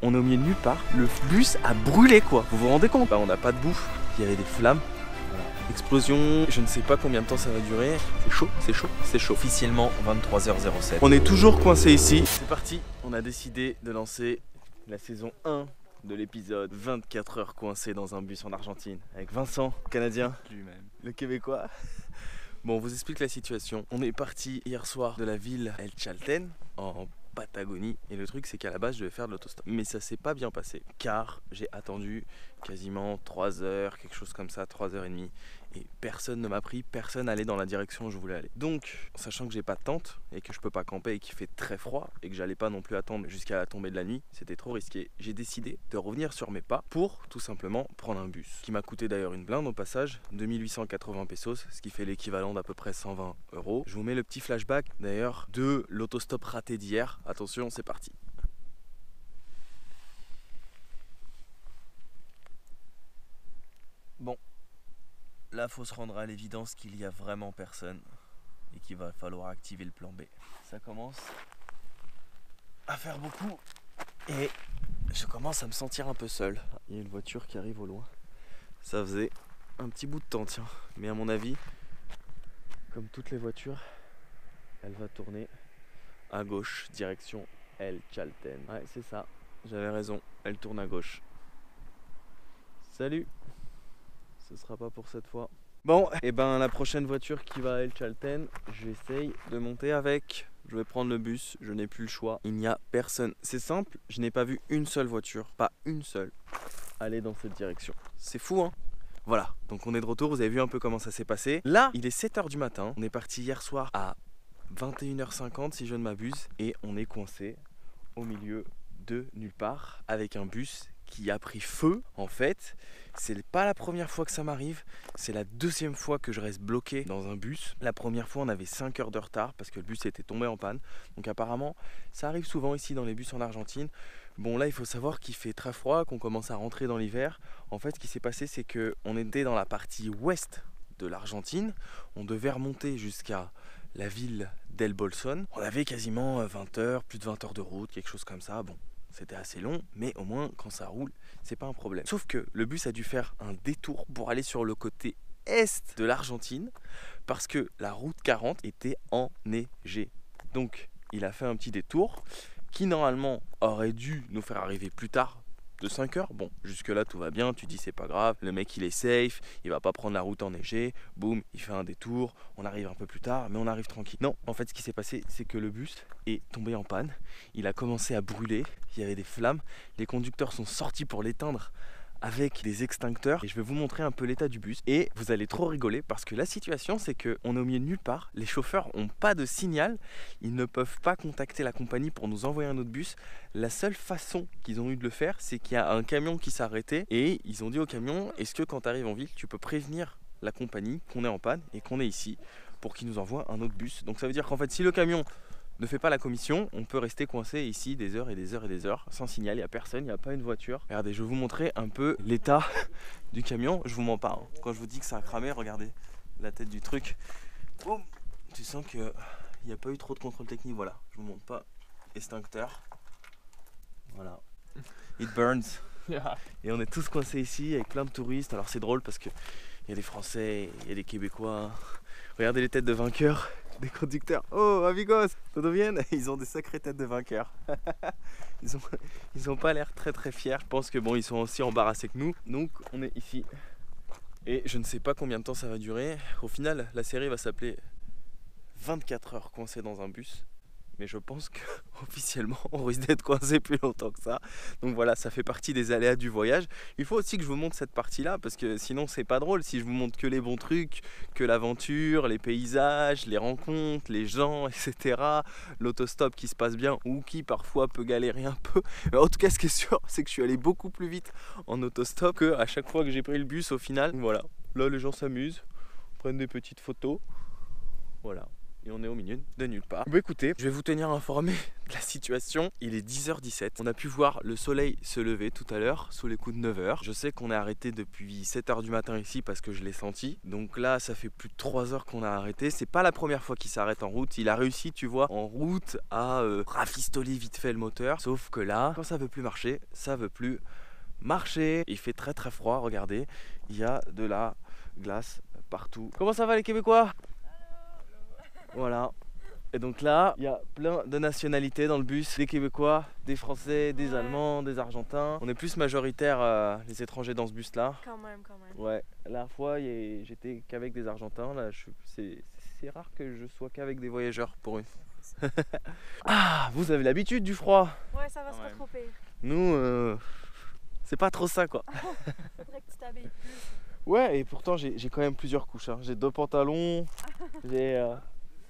on est au milieu de nulle part. Le bus a brûlé quoi. Vous vous rendez compte? Bah on n'a pas de bouffe. Il y avait des flammes. Voilà. Explosion. Je ne sais pas combien de temps ça va durer. C'est chaud, c'est chaud, c'est chaud. Officiellement 23h07. On est toujours coincé ici. C'est parti. On a décidé de lancer la saison 1 de l'épisode 24 heures coincé dans un bus en Argentine. Avec Vincent, Canadien. Lui-même. Le Québécois. Bon, on vous explique la situation. On est parti hier soir de la ville El Chalten, en Patagonie. Et le truc, c'est qu'à la base, je devais faire de l'autostop. Mais ça s'est pas bien passé, car j'ai attendu quasiment 3 heures, quelque chose comme ça, 3h30. Et personne ne m'a pris, personne n'allait dans la direction où je voulais aller. Donc, sachant que j'ai pas de tente, et que je peux pas camper, et qu'il fait très froid, et que j'allais pas non plus attendre jusqu'à la tombée de la nuit, c'était trop risqué. J'ai décidé de revenir sur mes pas pour tout simplement prendre un bus. Qui m'a coûté d'ailleurs une blinde au passage, 2880 pesos, ce qui fait l'équivalent d'à peu près 120 €. Je vous mets le petit flashback d'ailleurs de l'autostop raté d'hier. Attention, c'est parti. Bon. Là, faut se rendre à l'évidence qu'il y a vraiment personne et qu'il va falloir activer le plan B. Ça commence à faire beaucoup et je commence à me sentir un peu seul. Il y a une voiture qui arrive au loin. Ça faisait un petit bout de temps, tiens. Mais à mon avis, comme toutes les voitures, elle va tourner à gauche, direction El Chalten. Ouais, c'est ça. J'avais raison. Elle tourne à gauche. Salut! Ce sera pas pour cette fois. Bon, et ben la prochaine voiture qui va à El Chalten, j'essaye de monter avec. Je vais prendre le bus, je n'ai plus le choix. Il n'y a personne. C'est simple, je n'ai pas vu une seule voiture, pas une seule, aller dans cette direction. C'est fou, hein? Voilà, donc on est de retour, vous avez vu un peu comment ça s'est passé. Là, il est 7h du matin, on est parti hier soir à 21h50 si je ne m'abuse. Et on est coincé au milieu de nulle part avec un bus qui a pris feu. En fait, c'est pas la première fois que ça m'arrive, c'est la deuxième fois que je reste bloqué dans un bus. La première fois, on avait 5 heures de retard parce que le bus était tombé en panne. Donc apparemment, ça arrive souvent ici dans les bus en Argentine. Bon, là, il faut savoir qu'il fait très froid, qu'on commence à rentrer dans l'hiver. En fait, ce qui s'est passé, c'est qu'on était dans la partie ouest de l'Argentine. On devait remonter jusqu'à la ville d'El Bolson. On avait quasiment 20 heures, plus de 20 heures de route, quelque chose comme ça. Bon, c'était assez long, mais au moins quand ça roule, c'est pas un problème. Sauf que le bus a dû faire un détour pour aller sur le côté est de l'Argentine parce que la route 40 était enneigée. Donc il a fait un petit détour qui normalement aurait dû nous faire arriver plus tard de 5 heures. Bon, jusque là tout va bien, tu dis c'est pas grave, le mec il est safe, il va pas prendre la route enneigée, boum, il fait un détour, on arrive un peu plus tard, mais on arrive tranquille. Non, en fait ce qui s'est passé, c'est que le bus est tombé en panne, il a commencé à brûler, il y avait des flammes, les conducteurs sont sortis pour l'éteindre avec des extincteurs et je vais vous montrer un peu l'état du bus et vous allez trop rigoler parce que la situation c'est qu'on est au milieu de nulle part, les chauffeurs n'ont pas de signal, ils ne peuvent pas contacter la compagnie pour nous envoyer un autre bus. La seule façon qu'ils ont eu de le faire, c'est qu'il y a un camion qui s'est arrêté et ils ont dit au camion, est-ce que quand tu arrives en ville tu peux prévenir la compagnie qu'on est en panne et qu'on est ici pour qu'ils nous envoient un autre bus. Donc ça veut dire qu'en fait si le camion ne fait pas la commission, on peut rester coincé ici des heures et des heures et des heures sans signal, il n'y a personne, il n'y a pas une voiture. Regardez, je vais vous montrer un peu l'état du camion, je vous mens pas, hein. Quand je vous dis que ça a cramé, regardez la tête du truc. Boum. Tu sens qu'il n'y a pas eu trop de contrôle technique, voilà, je vous montre pas, extincteur, voilà, it burns. Et on est tous coincés ici avec plein de touristes, alors c'est drôle parce qu'il y a des Français, il y a des Québécois, regardez les têtes de vainqueurs. Des conducteurs, oh amigos, tout bien? Ils ont des sacrées têtes de vainqueurs. ils ont pas l'air très très fiers. Je pense que bon, ils sont aussi embarrassés que nous. Donc on est ici. Et je ne sais pas combien de temps ça va durer. Au final, la série va s'appeler 24 heures coincé dans un bus. Mais je pense qu'officiellement, on risque d'être coincé plus longtemps que ça. Donc voilà, ça fait partie des aléas du voyage. Il faut aussi que je vous montre cette partie-là, parce que sinon, c'est pas drôle. Si je vous montre que les bons trucs, que l'aventure, les paysages, les rencontres, les gens, etc. L'autostop qui se passe bien ou qui parfois peut galérer un peu. Mais en tout cas, ce qui est sûr, c'est que je suis allé beaucoup plus vite en autostop qu'à chaque fois que j'ai pris le bus au final. Voilà, là, les gens s'amusent, prennent des petites photos. Voilà. et on est au milieu de nulle part. Bah écoutez, je vais vous tenir informé de la situation. Il est 10h17. On a pu voir le soleil se lever tout à l'heure sous les coups de 9h. Je sais qu'on est arrêté depuis 7h du matin ici parce que je l'ai senti. Donc là, ça fait plus de 3 heures qu'on a arrêté. C'est pas la première fois qu'il s'arrête en route. Il a réussi, tu vois, en route à rafistoler vite fait le moteur. Sauf que là, quand ça veut plus marcher, ça veut plus marcher. Il fait très très froid, regardez. Il y a de la glace partout. Comment ça va les Québécois? Voilà. Et donc là, il y a plein de nationalités dans le bus. Des Québécois, des Français, des Allemands, des Argentins. On est plus majoritaire les étrangers dans ce bus là. Quand même. Ouais, la dernière fois j'étais qu'avec des Argentins. Là, c'est rare que je sois qu'avec des voyageurs pour une. Ah, vous avez l'habitude du froid. Ouais, ça va, c'est pas trop pire. Nous, c'est pas trop ça quoi. Faudrait que tu t'habilles plus. Ouais, et pourtant j'ai quand même plusieurs couches. Hein. J'ai 2 pantalons, je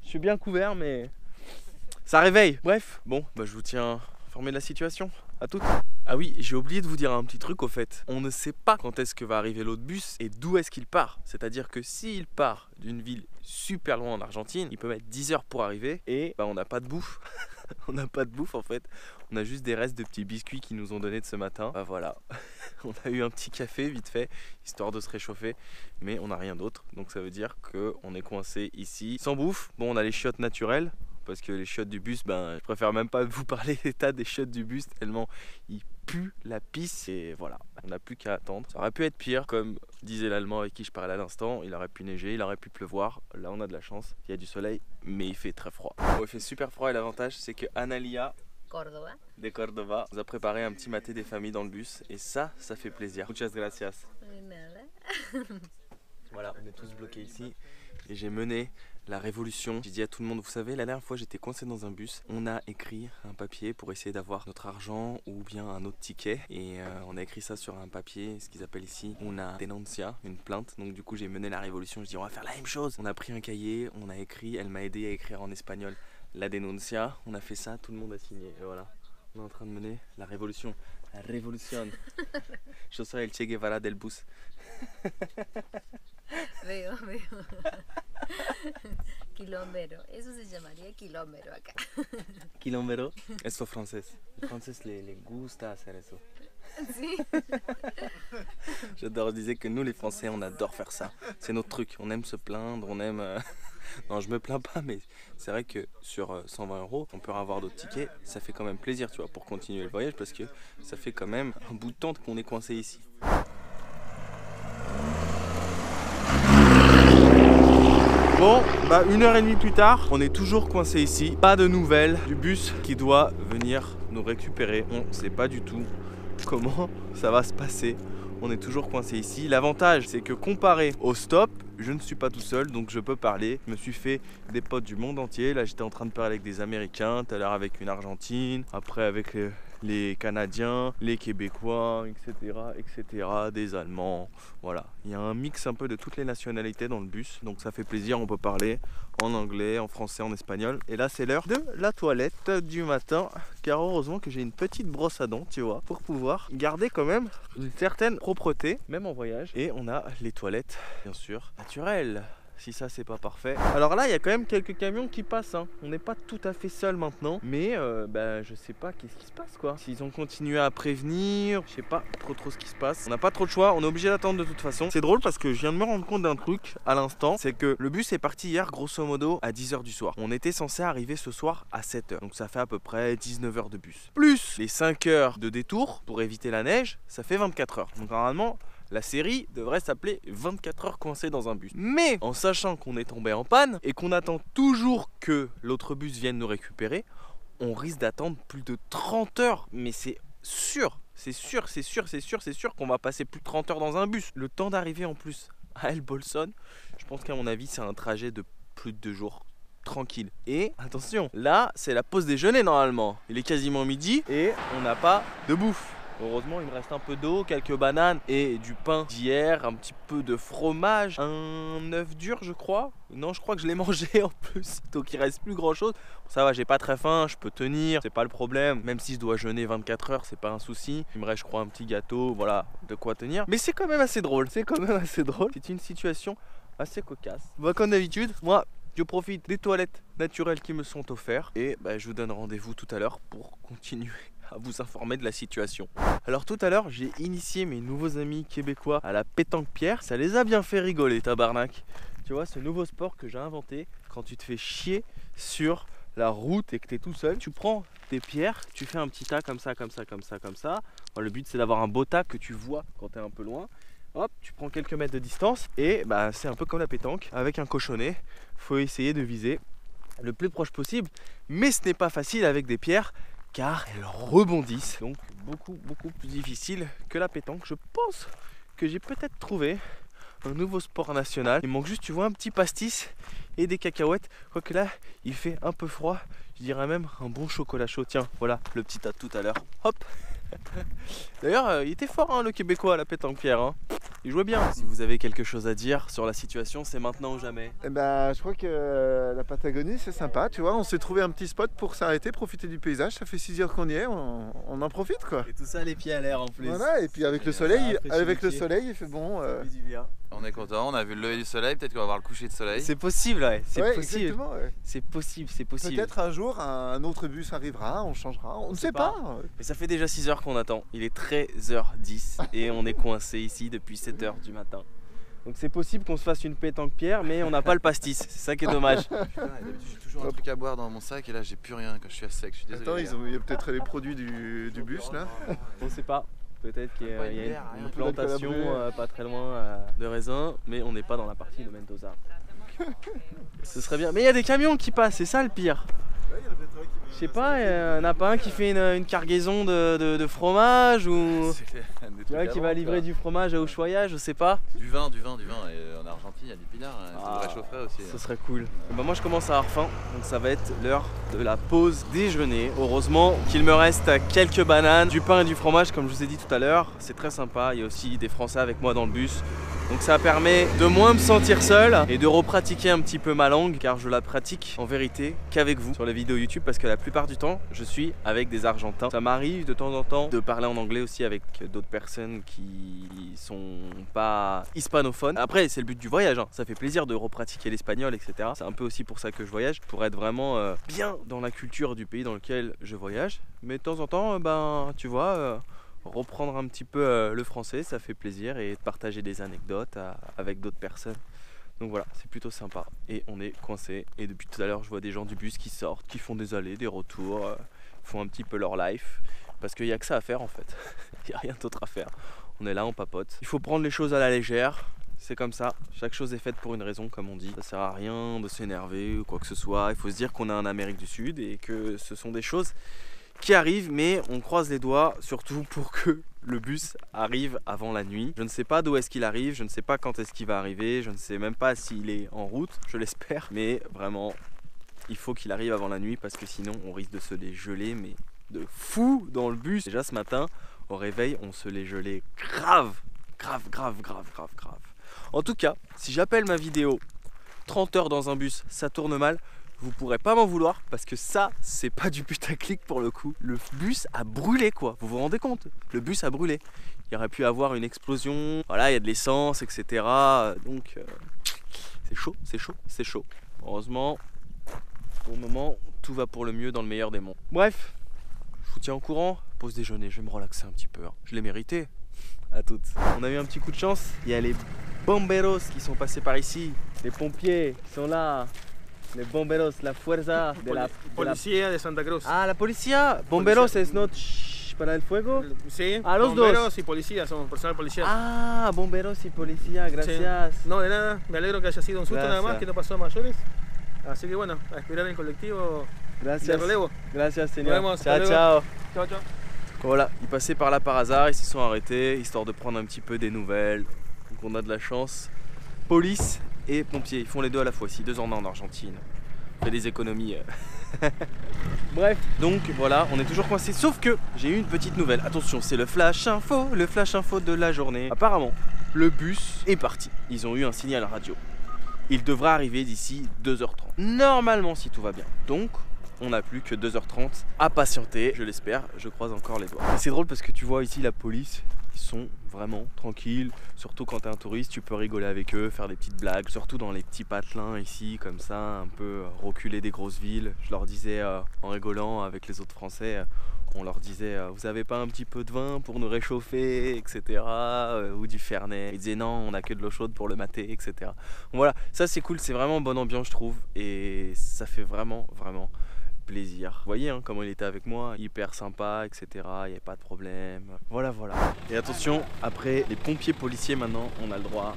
suis bien couvert, mais ça réveille. Bref, bon, bah, je vous tiens informé de la situation. À toutes. Ah oui, j'ai oublié de vous dire un petit truc au fait. On ne sait pas quand est-ce que va arriver l'autre bus et d'où est-ce qu'il part. C'est-à-dire que s'il part d'une ville super loin en Argentine, il peut mettre 10 heures pour arriver et bah, on n'a pas de bouffe. On n'a pas de bouffe en fait. On a juste des restes de petits biscuits qu'ils nous ont donnés de ce matin. Bah voilà. On a eu un petit café vite fait, histoire de se réchauffer, mais on n'a rien d'autre. Donc ça veut dire qu'on est coincé ici sans bouffe. Bon, on a les chiottes naturelles, parce que les chiottes du bus, ben, je préfère même pas vous parler l'état des chiottes du bus, tellement ils puent la pisse. Et voilà, on n'a plus qu'à attendre. Ça aurait pu être pire, comme disait l'Allemand avec qui je parlais à l'instant. Il aurait pu neiger, il aurait pu pleuvoir. Là, on a de la chance, il y a du soleil, mais il fait très froid. Bon, il fait super froid et l'avantage, c'est que Analia de Córdoba nous a préparé un petit maté des familles dans le bus et ça fait plaisir. Muchas gracias. Voilà, on est tous bloqués ici et j'ai mené la révolution. J'ai dit à tout le monde, vous savez, la dernière fois j'étais coincé dans un bus, on a écrit un papier pour essayer d'avoir notre argent ou bien un autre ticket et on a écrit ça sur un papier, ce qu'ils appellent ici una denuncia, une plainte. Donc du coup j'ai mené la révolution, je dis on va faire la même chose. On a pris un cahier, on a écrit, elle m'a aidé à écrire en espagnol la denuncia, on a fait ça, tout le monde a signé et voilà. On est en train de mener la révolution. La révolution. Je soy el Che Guevara del bus. Veo. Quilombero. Eso se llamaría quilombero acá. Quilombero. Eso francés. Los franceses les gusta hacer eso. Sí. J'adore, je disais que nous les Français on adore faire ça. C'est notre truc, on aime se plaindre, on aime... Non, je me plains pas, mais c'est vrai que sur 120 €, on peut avoir d'autres tickets. Ça fait quand même plaisir, tu vois, pour continuer le voyage parce que ça fait quand même un bout de temps qu'on est coincé ici. Bon, bah 1h30 plus tard, on est toujours coincé ici. Pas de nouvelles du bus qui doit venir nous récupérer. On sait pas du tout comment ça va se passer. On est toujours coincé ici. L'avantage, c'est que comparé au stop, je ne suis pas tout seul, donc je peux parler. Je me suis fait des potes du monde entier. Là, j'étais en train de parler avec des Américains, tout à l'heure avec une Argentine, après avec les Canadiens, les Québécois, etc., des Allemands. Voilà, il y a un mix un peu de toutes les nationalités dans le bus, donc ça fait plaisir. On peut parler en anglais, en français, en espagnol. Et là, c'est l'heure de la toilette du matin, car heureusement que j'ai une petite brosse à dents, tu vois, pour pouvoir garder quand même une certaine propreté, même en voyage. Et on a les toilettes, bien sûr, naturelles. Si ça c'est pas parfait. Alors là il y a quand même quelques camions qui passent hein. On n'est pas tout à fait seul maintenant. Mais bah, je sais pas qu'est-ce qui se passe quoi. S'ils ont continué à prévenir, je sais pas trop ce qui se passe. On n'a pas trop de choix, on est obligé d'attendre de toute façon. C'est drôle parce que je viens de me rendre compte d'un truc à l'instant. C'est que le bus est parti hier grosso modo à 10 h du soir. On était censé arriver ce soir à 7 h. Donc ça fait à peu près 19 h de bus. Plus les 5 heures de détour pour éviter la neige, ça fait 24 h. Donc normalement la série devrait s'appeler 24 heures coincées dans un bus. Mais en sachant qu'on est tombé en panne et qu'on attend toujours que l'autre bus vienne nous récupérer, on risque d'attendre plus de 30 heures. Mais c'est sûr qu'on va passer plus de 30 heures dans un bus. Le temps d'arriver en plus à El Bolson, je pense qu'à mon avis c'est un trajet de plus de 2 jours. Tranquille. Et attention, là c'est la pause déjeuner normalement. Il est quasiment midi et on n'a pas de bouffe. Heureusement il me reste un peu d'eau, quelques bananes et du pain d'hier, un petit peu de fromage, un œuf dur je crois. Non je crois que je l'ai mangé en plus, donc il reste plus grand chose. Ça va, j'ai pas très faim, je peux tenir, c'est pas le problème. Même si je dois jeûner 24 heures, c'est pas un souci. Il me reste je crois un petit gâteau, voilà, de quoi tenir. Mais c'est quand même assez drôle, c'est une situation assez cocasse. Bah, comme d'habitude, moi Je profite des toilettes naturelles qui me sont offertes et je vous donne rendez-vous tout à l'heure pour continuer à vous informer de la situation. Alors tout à l'heure, j'ai initié mes nouveaux amis québécois à la pétanque-pierre. Ça les a bien fait rigoler, tabarnak. Tu vois, ce nouveau sport que j'ai inventé, quand tu te fais chier sur la route et que tu es tout seul, tu prends tes pierres, tu fais un petit tas comme ça, comme ça, comme ça, comme ça. Bon, le but c'est d'avoir un beau tas que tu vois quand tu es un peu loin. Hop, tu prends quelques mètres de distance et c'est un peu comme la pétanque. Avec un cochonnet, faut essayer de viser le plus proche possible. Mais ce n'est pas facile avec des pierres car elles rebondissent. Donc beaucoup plus difficile que la pétanque. Je pense que j'ai peut-être trouvé un nouveau sport national. Il manque juste, tu vois, un petit pastis et des cacahuètes. Quoique là, il fait un peu froid. Je dirais même un bon chocolat chaud. Tiens, voilà le petit tas tout à l'heure. Hop. D'ailleurs, il était fort, hein, le Québécois à la pétanque-pierre. Hein. Il jouait bien. Si vous avez quelque chose à dire sur la situation, c'est maintenant ou jamais. Je crois que la Patagonie, c'est sympa, tu vois. On s'est trouvé un petit spot pour s'arrêter, profiter du paysage. Ça fait 6 heures qu'on y est, on en profite, quoi. Et tout ça, les pieds à l'air en plus. Voilà, et puis avec le soleil, il fait bon. On est content, on a vu le lever du soleil, peut-être qu'on va voir le coucher de soleil. C'est possible, ouais. C'est possible. Ouais. C'est possible. Peut-être un jour, un autre bus arrivera, on changera, on ne sait pas. Mais ça fait déjà 6 heures qu'on attend. Il est 13h10 et on est coincé ici depuis 7h du matin. Donc c'est possible qu'on se fasse une pétanque-pierre, mais on n'a pas le pastis. C'est ça qui est dommage. D'habitude, j'ai toujours un truc à boire dans mon sac et là, j'ai plus rien quand je suis à sec. Je suis désolé. Attends, il y a peut-être les produits du bus là. On sait pas. Peut-être qu'il y a une plantation pas très loin de raisins, mais on n'est pas dans la partie de Mendoza. Ce serait bien. Mais il y a des camions qui passent, c'est ça le pire. Je sais pas, il n'y en a pas un qui fait une cargaison de fromage ou qui va livrer du fromage à Ushuaia, je sais pas. Du vin. Et en Argentine, il y a des pinards, ça se réchaufferait aussi. Ce serait cool. Moi je commence à avoir faim, donc ça va être l'heure de la pause déjeuner. Heureusement qu'il me reste quelques bananes, du pain et du fromage comme je vous ai dit tout à l'heure. C'est très sympa, il y a aussi des Français avec moi dans le bus. Donc ça permet de moins me sentir seul et de repratiquer un petit peu ma langue car je la pratique en vérité qu'avec vous sur les vidéos YouTube parce que la plupart du temps je suis avec des Argentins. Ça m'arrive de temps en temps de parler en anglais aussi avec d'autres personnes qui sont pas hispanophones. Après c'est le but du voyage, hein. Ça fait plaisir de repratiquer l'espagnol etc. C'est un peu aussi pour ça que je voyage, pour être vraiment bien dans la culture du pays dans lequel je voyage. Mais de temps en temps tu vois... reprendre un petit peu le français, ça fait plaisir et de partager des anecdotes avec d'autres personnes. Donc voilà, c'est plutôt sympa et on est coincé. Et depuis tout à l'heure, je vois des gens du bus qui sortent, qui font des allers, des retours, font un petit peu leur life parce qu'il n'y a que ça à faire en fait. Il n'y a rien d'autre à faire. On est là, on papote. Il faut prendre les choses à la légère. C'est comme ça, chaque chose est faite pour une raison comme on dit. Ça sert à rien de s'énerver ou quoi que ce soit. Il faut se dire qu'on est en Amérique du Sud et que ce sont des choses qui arrive, mais on croise les doigts surtout pour que le bus arrive avant la nuit. Je ne sais pas d'où est-ce qu'il arrive, je ne sais pas quand est-ce qu'il va arriver, je ne sais même pas s'il est en route, je l'espère, mais vraiment il faut qu'il arrive avant la nuit parce que sinon on risque de se les geler, mais de fou dans le bus. Déjà ce matin au réveil on se les gelait grave. En tout cas, si j'appelle ma vidéo 30 heures dans un bus, ça tourne mal, vous pourrez pas m'en vouloir parce que ça c'est pas du putaclic pour le coup. Le bus a brûlé quoi, vous vous rendez compte? Le bus a brûlé. Il aurait pu avoir une explosion, voilà il y a de l'essence etc. Donc c'est chaud. Heureusement pour le moment tout va pour le mieux dans le meilleur des mondes. Bref, je vous tiens au courant, pause déjeuner, je vais me relaxer un petit peu, hein. Je l'ai mérité. À toutes. On a eu un petit coup de chance, il y a les bomberos qui sont passés par ici, les pompiers qui sont là. Les bomberos, la fuerza de la... Policía de Santa Cruz. Ah, la policía. Bomberos es no para el fuego. Sí, ah, los bomberos dos. Y policía, somos personal policial. Ah, bomberos y policía, gracias. Sí. No, de nada, me alegro que haya sido un susto gracias. nada más, que no pasó a mayores. Así que bueno, a esperar el colectivo de relevo. Gracias, señor. Nos vemos. Ciao. Ciao. Voilà, ils passaient par là par hasard, ils se sont arrêtés, histoire de prendre un petit peu des nouvelles. Donc on a de la chance. Police et pompiers, ils font les deux à la fois ici, 2 en 1 en Argentine. On fait des économies. Bref, donc voilà, on est toujours coincé. Sauf que j'ai eu une petite nouvelle. Attention, c'est le flash info de la journée. Apparemment, le bus est parti. Ils ont eu un signal radio. Il devra arriver d'ici 2h30. Normalement, si tout va bien. Donc, on n'a plus que 2h30 à patienter. Je l'espère, je croise encore les doigts. C'est drôle parce que tu vois ici la police Ils sont vraiment tranquilles, surtout quand t'es un touriste, tu peux rigoler avec eux, faire des petites blagues, surtout dans les petits patelins ici, comme ça, un peu reculés des grosses villes. Je leur disais en rigolant avec les autres Français, on leur disait vous avez pas un petit peu de vin pour nous réchauffer, etc. Ou du Fernet. Ils disaient non, on a que de l'eau chaude pour le mater, etc. Donc voilà, ça c'est cool, c'est vraiment bonne ambiance je trouve, et ça fait vraiment plaisir. Vous voyez hein, comment il était avec moi, hyper sympa, etc. Il n'y avait pas de problème. Voilà. Et attention, après les pompiers policiers maintenant, on a le droit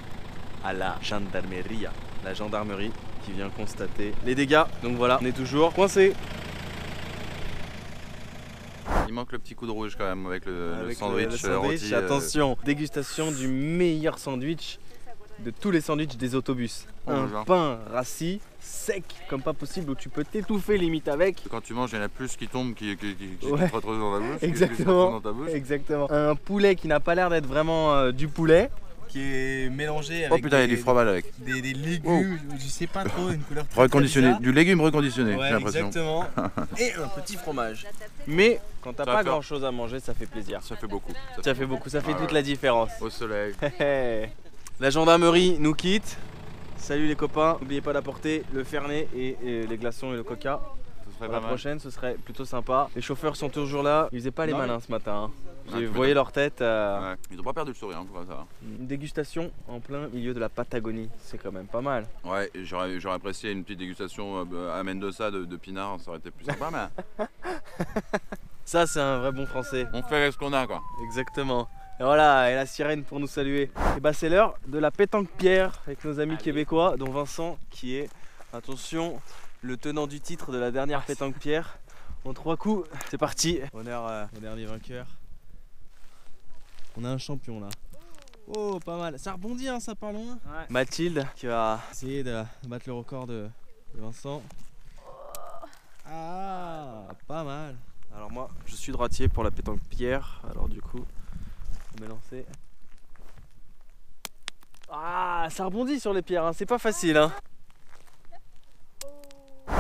à la gendarmerie. La gendarmerie qui vient constater les dégâts. Donc voilà, on est toujours coincé. Il manque le petit coup de rouge quand même avec le sandwich, rôti. Attention, dégustation du meilleur sandwich de tous les sandwichs des autobus. Un pain rassis, sec comme pas possible, où tu peux t'étouffer limite avec. Quand tu manges, il y en a plus qui tombent, qui ouais. te retrouvent dans la bouche. Exactement. Dans ta bouche. Exactement. Un poulet qui n'a pas l'air d'être vraiment du poulet, qui est mélangé avec il y a du fromage avec. Des légumes, je sais pas trop, une couleur très reconditionné, très du légume reconditionné, ouais, j'ai l'impression. Exactement. Et un petit fromage. Mais quand t'as pas grand chose à manger, ça fait plaisir. Ça fait beaucoup. Ça fait beaucoup, ça fait toute la différence. Au soleil. La gendarmerie nous quitte. Salut les copains, n'oubliez pas d'apporter le Fernet et les glaçons et le coca. Pour la prochaine, ce serait plutôt sympa. Les chauffeurs sont toujours là. Ils faisaient pas les malins ce matin. Hein. Vous voyez leur tête. Ouais. Ils ont pas perdu le sourire, pour ça. Une dégustation en plein milieu de la Patagonie, c'est quand même pas mal. Ouais, j'aurais apprécié une petite dégustation à Mendoza de pinard, ça aurait été plus sympa. Mais... Ça, c'est un vrai bon français. On fait avec ce qu'on a, quoi. Exactement. Et voilà, et la sirène pour nous saluer. Et bah c'est l'heure de la pétanque pierre avec nos amis québécois, dont Vincent qui est, attention, le tenant du titre de la dernière pétanque pierre. En 3 coups, c'est parti. Honneur au dernier vainqueur. On a un champion là. Oh, pas mal. Ça rebondit, hein, ça part loin. Ouais. Mathilde qui va essayer de battre le record de Vincent. Ah, pas mal. Alors moi, je suis droitier pour la pétanque pierre. Alors du coup, on est lancé. Ah, ça rebondit sur les pierres, hein. C'est pas facile. Hein.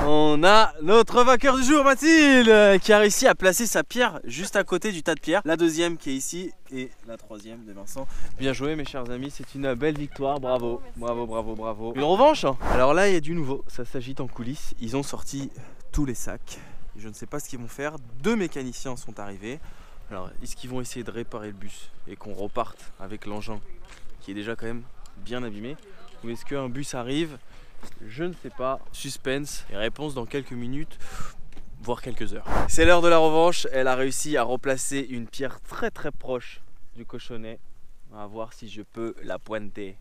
On a notre vainqueur du jour, Mathilde, qui a réussi à placer sa pierre juste à côté du tas de pierres. La deuxième qui est ici et la troisième de Vincent. Bien joué mes chers amis, c'est une belle victoire, bravo, bravo. Une revanche. Alors là il y a du nouveau, ça s'agite en coulisses. Ils ont sorti tous les sacs. Je ne sais pas ce qu'ils vont faire. 2 mécaniciens sont arrivés. Alors est-ce qu'ils vont essayer de réparer le bus et qu'on reparte avec l'engin qui est déjà quand même bien abîmé, ou est-ce qu'un bus arrive? Je ne sais pas. Suspense et réponse dans quelques minutes, voire quelques heures. C'est l'heure de la revanche. Elle a réussi à replacer une pierre très proche du cochonnet. On va voir si je peux la pointer.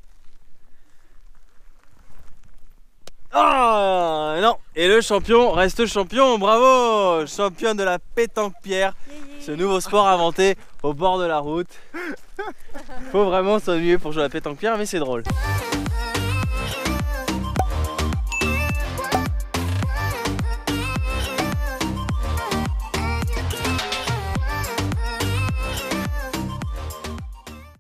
Ah non. Et le champion reste champion. Bravo, champion de la pétanque pierre. Ce nouveau sport inventé au bord de la route. Faut vraiment s'ennuyer pour jouer à la pétanque pierre, mais c'est drôle.